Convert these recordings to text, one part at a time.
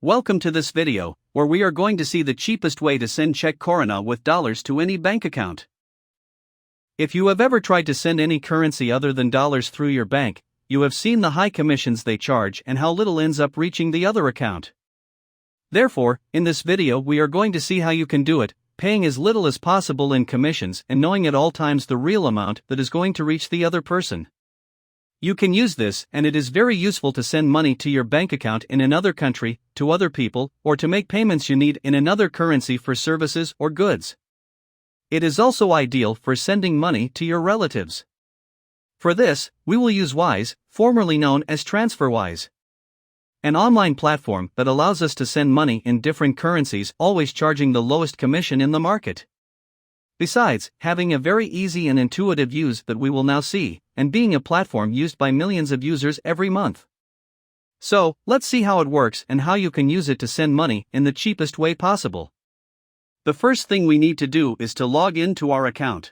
Welcome to this video, where we are going to see the cheapest way to send Czech Koruna with dollars to any bank account. If you have ever tried to send any currency other than dollars through your bank, you have seen the high commissions they charge and how little ends up reaching the other account. Therefore, in this video we are going to see how you can do it, paying as little as possible in commissions and knowing at all times the real amount that is going to reach the other person. You can use this, and it is very useful to send money to your bank account in another country, to other people, or to make payments you need in another currency for services or goods. It is also ideal for sending money to your relatives. For this, we will use Wise, formerly known as TransferWise, an online platform that allows us to send money in different currencies, always charging the lowest commission in the market. Besides, having a very easy and intuitive use that we will now see, and being a platform used by millions of users every month. So, let's see how it works and how you can use it to send money in the cheapest way possible. The first thing we need to do is to log in to our account.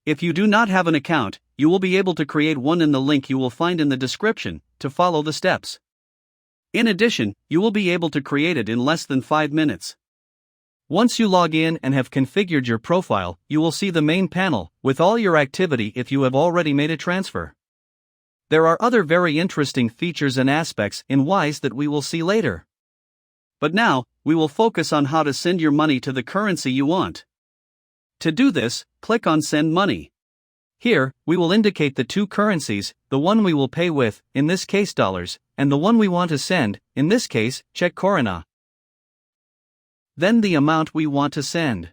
If you do not have an account, you will be able to create one in the link you will find in the description, to follow the steps. In addition, you will be able to create it in less than 5 minutes. Once you log in and have configured your profile, you will see the main panel, with all your activity if you have already made a transfer. There are other very interesting features and aspects in Wise that we will see later. But now, we will focus on how to send your money to the currency you want. To do this, click on Send Money. Here, we will indicate the two currencies, the one we will pay with, in this case dollars, and the one we want to send, in this case, Czech Koruna. Then the amount we want to send.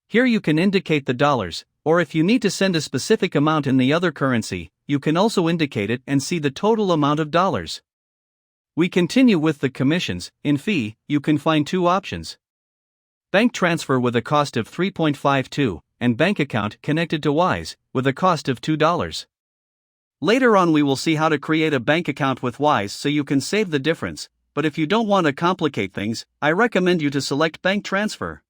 Here you can indicate the dollars, or if you need to send a specific amount in the other currency, you can also indicate it and see the total amount of dollars. We continue with the commissions. In fee, you can find two options: bank transfer with a cost of 3.52, and bank account connected to Wise, with a cost of $2. Later on we will see how to create a bank account with Wise so you can save the difference. But if you don't want to complicate things, I recommend you to select bank transfer.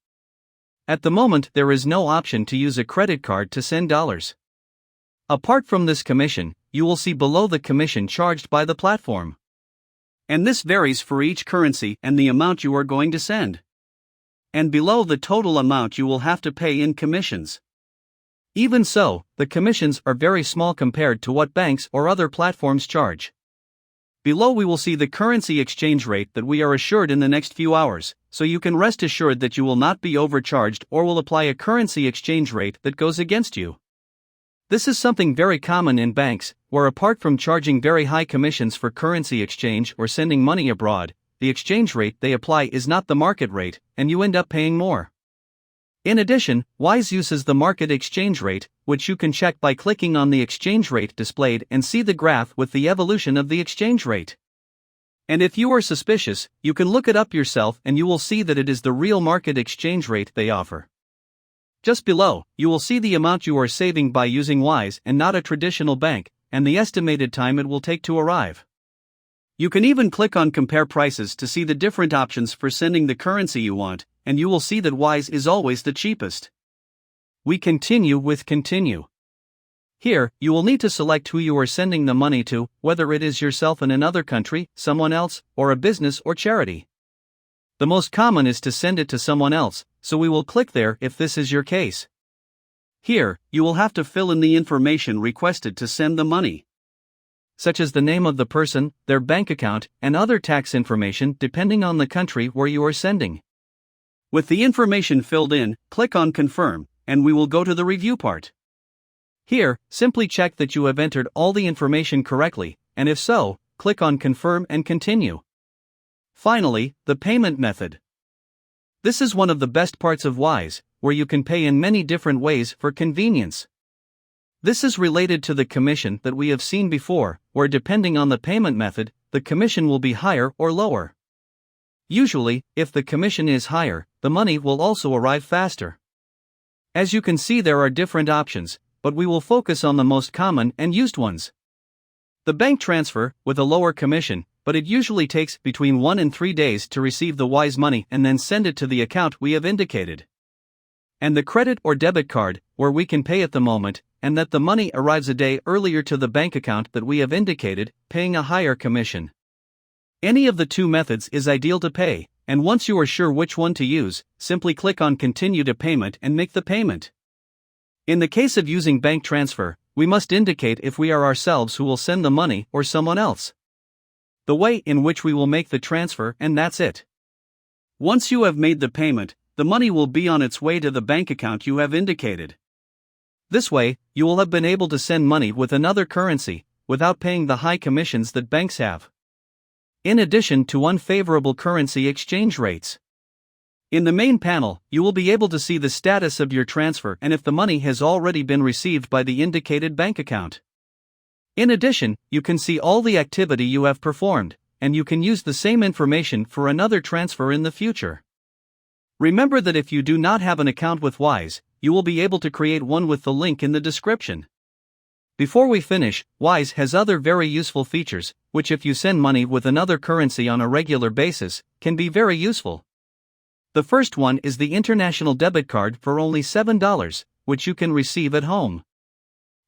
At the moment there is no option to use a credit card to send dollars. Apart from this commission, you will see below the commission charged by the platform. And this varies for each currency and the amount you are going to send. And below the total amount you will have to pay in commissions. Even so, the commissions are very small compared to what banks or other platforms charge. Below we will see the currency exchange rate that we are assured in the next few hours, so you can rest assured that you will not be overcharged or will apply a currency exchange rate that goes against you. This is something very common in banks, where apart from charging very high commissions for currency exchange or sending money abroad, the exchange rate they apply is not the market rate, and you end up paying more. In addition, Wise uses the market exchange rate, which you can check by clicking on the exchange rate displayed and see the graph with the evolution of the exchange rate. And if you are suspicious, you can look it up yourself and you will see that it is the real market exchange rate they offer. Just below, you will see the amount you are saving by using Wise and not a traditional bank, and the estimated time it will take to arrive. You can even click on Compare Prices to see the different options for sending the currency you want, and you will see that Wise is always the cheapest. We continue with Continue. Here, you will need to select who you are sending the money to, whether it is yourself in another country, someone else, or a business or charity. The most common is to send it to someone else, so we will click there if this is your case. Here, you will have to fill in the information requested to send the money, such as the name of the person, their bank account, and other tax information depending on the country where you are sending. With the information filled in, click on Confirm, and we will go to the review part. Here, simply check that you have entered all the information correctly, and if so, click on Confirm and Continue. Finally, the payment method. This is one of the best parts of Wise, where you can pay in many different ways for convenience. This is related to the commission that we have seen before, where depending on the payment method, the commission will be higher or lower. Usually, if the commission is higher, the money will also arrive faster. As you can see, there are different options, but we will focus on the most common and used ones. The bank transfer, with a lower commission, but it usually takes between 1 and 3 days to receive the Wise money and then send it to the account we have indicated. And the credit or debit card, where we can pay at the moment, and that the money arrives a day earlier to the bank account that we have indicated, paying a higher commission. Any of the two methods is ideal to pay, and once you are sure which one to use, simply click on Continue to Payment and make the payment. In the case of using bank transfer, we must indicate if we are ourselves who will send the money or someone else. The way in which we will make the transfer, and that's it. Once you have made the payment, the money will be on its way to the bank account you have indicated. This way, you will have been able to send money with another currency, without paying the high commissions that banks have. In addition to unfavorable currency exchange rates. In the main panel, you will be able to see the status of your transfer and if the money has already been received by the indicated bank account. In addition, you can see all the activity you have performed, and you can use the same information for another transfer in the future. Remember that if you do not have an account with Wise, you will be able to create one with the link in the description. Before we finish, Wise has other very useful features, which if you send money with another currency on a regular basis, can be very useful. The first one is the international debit card for only $7, which you can receive at home.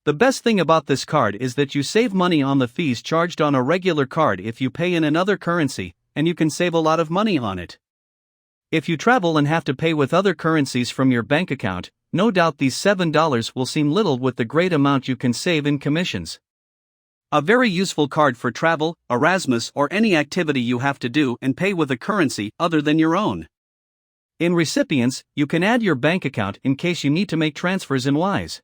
The best thing about this card is that you save money on the fees charged on a regular card if you pay in another currency, and you can save a lot of money on it. If you travel and have to pay with other currencies from your bank account, no doubt these $7 will seem little with the great amount you can save in commissions. A very useful card for travel, Erasmus, or any activity you have to do and pay with a currency other than your own. In recipients, you can add your bank account in case you need to make transfers in Wise.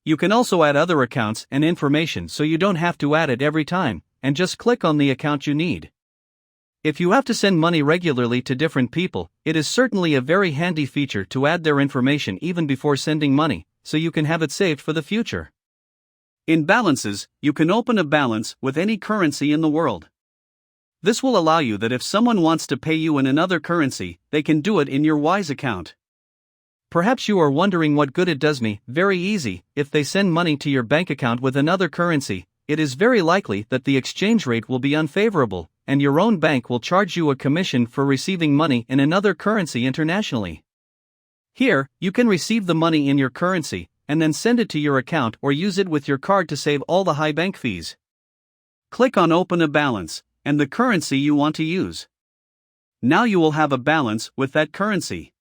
You can also add other accounts and information so you don't have to add it every time, and just click on the account you need. If you have to send money regularly to different people, it is certainly a very handy feature to add their information even before sending money, so you can have it saved for the future. In balances, you can open a balance with any currency in the world. This will allow you that if someone wants to pay you in another currency, they can do it in your Wise account. Perhaps you are wondering what good it does me. Very easy. If they send money to your bank account with another currency, it is very likely that the exchange rate will be unfavorable, and your own bank will charge you a commission for receiving money in another currency internationally. Here, you can receive the money in your currency, and then send it to your account or use it with your card to save all the high bank fees. Click on Open a Balance, and the currency you want to use. Now you will have a balance with that currency.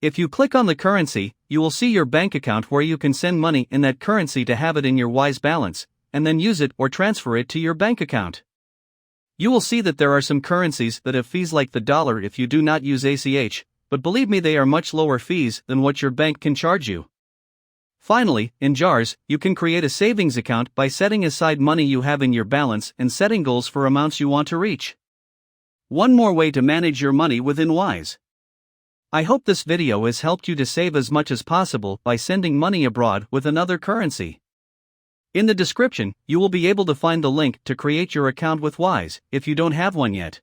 If you click on the currency, you will see your bank account where you can send money in that currency to have it in your Wise balance, and then use it or transfer it to your bank account. You will see that there are some currencies that have fees like the dollar if you do not use ACH, but believe me, they are much lower fees than what your bank can charge you. Finally, in jars, you can create a savings account by setting aside money you have in your balance and setting goals for amounts you want to reach. One more way to manage your money within Wise. I hope this video has helped you to save as much as possible by sending money abroad with another currency. In the description, you will be able to find the link to create your account with Wise if you don't have one yet.